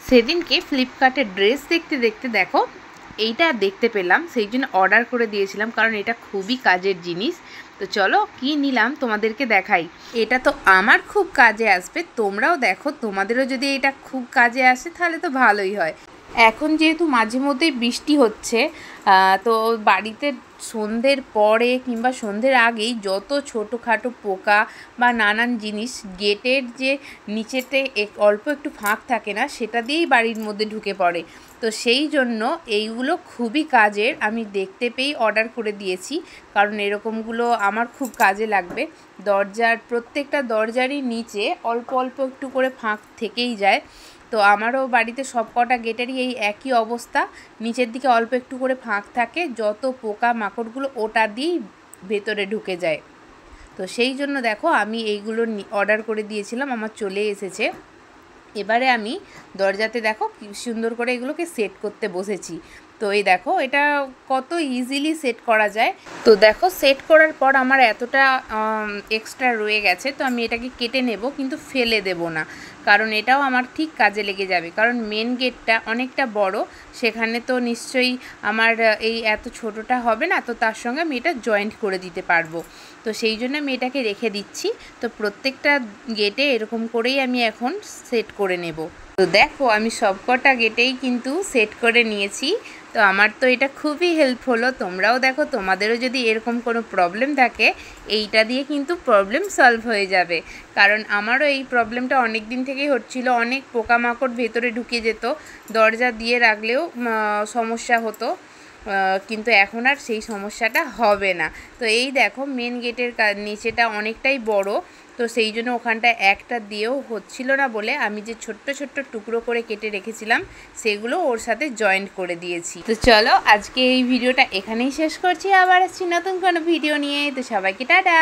সেদিনকে ফ্লিপকার্টে ড্রেস দেখতে দেখতে দেখো এইটা দেখতে পেলাম, সেই জন্য অর্ডার করে দিয়েছিলাম, কারণ এটা খুবই কাজের জিনিস। তো চলো কি নিলাম তোমাদেরকে দেখাই। এটা তো আমার খুব কাজে আসবে, তোমরাও দেখো, তোমাদেরও যদি এটা খুব কাজে আসে তাহলে তো ভালোই হয়। এখন যেহেতু মাঝে মধ্যেই বৃষ্টি হচ্ছে, তো বাড়িতে সন্ধ্যের পরে কিংবা সন্ধ্যের আগেই যত ছোটোখাটো পোকা বা নানান জিনিস, গেটের যে নিচেতে অল্প একটু ফাঁক থাকে না, সেটা দিয়েই বাড়ির মধ্যে ঢুকে পড়ে। তো সেই জন্য এইগুলো খুবই কাজের, আমি দেখতে পেয়েই অর্ডার করে দিয়েছি, কারণ এরকমগুলো আমার খুব কাজে লাগবে। প্রত্যেকটা দরজারই নিচে অল্প অল্প একটু করে ফাঁক থেকেই যায়। তো আমারও বাড়িতে সব কটা গেটেরই এই একই অবস্থা, নিচের দিকে অল্প একটু করে ফাঁক থাকে, যত পোকা মাকড়গুলো ওটা দিয়েই ভেতরে ঢুকে যায়। তো সেই জন্য দেখো আমি এইগুলো অর্ডার করে দিয়েছিলাম, আমার চলে এসেছে। এবারে আমি দরজাতে দেখো কি সুন্দর করে এগুলোকে সেট করতে বসেছি। তো এই দেখো এটা কত ইজিলি সেট করা যায়। তো দেখো সেট করার পর আমার এতটা এক্সট্রা রয়ে গেছে, তো আমি এটাকে কেটে নেব, কিন্তু ফেলে দেব না, কারণ এটাও আমার ঠিক কাজে লেগে যাবে। কারণ মেন গেটটা অনেকটা বড়, সেখানে তো নিশ্চয়ই আমার এই এত ছোটোটা হবে না, তো তার সঙ্গে আমি এটা জয়েন্ট করে দিতে পারবো। তো সেই জন্য আমি এটাকে রেখে দিচ্ছি। তো প্রত্যেকটা গেটে এরকম করেই আমি এখন সেট করে নেব। তো দেখো আমি সবকটা গেটেই কিন্তু সেট করে নিয়েছি। তো আমার তো এটা খুবই হেল্প হলো। তোমরাও দেখো, তোমাদেরও যদি এরকম কোনো প্রবলেম থাকে, এইটা দিয়ে কিন্তু প্রবলেম সলভ হয়ে যাবে। কারণ আমারও এই প্রবলেমটা অনেক দিন থেকেই হচ্ছিলো, অনেক পোকামাকড় ভেতরে ঢুকে যেত, দরজা দিয়ে রাখলেও সমস্যা হতো, কিন্তু এখন আর সেই সমস্যাটা হবে না। তো এই দেখো মেন গেটের নিচেটা অনেকটাই বড়, তো সেই জন্য ওখানটা একটা দিয়েও হচ্ছিল না বলে আমি যে ছোট্ট ছোট্ট টুকরো করে কেটে রেখেছিলাম সেগুলো ওর সাথে জয়েন্ট করে দিয়েছি। তো চলো আজকে এই ভিডিওটা এখানেই শেষ করছি, আবার আসছি নতুন কোনো ভিডিও নিয়ে। তো সবাইকে টাটা।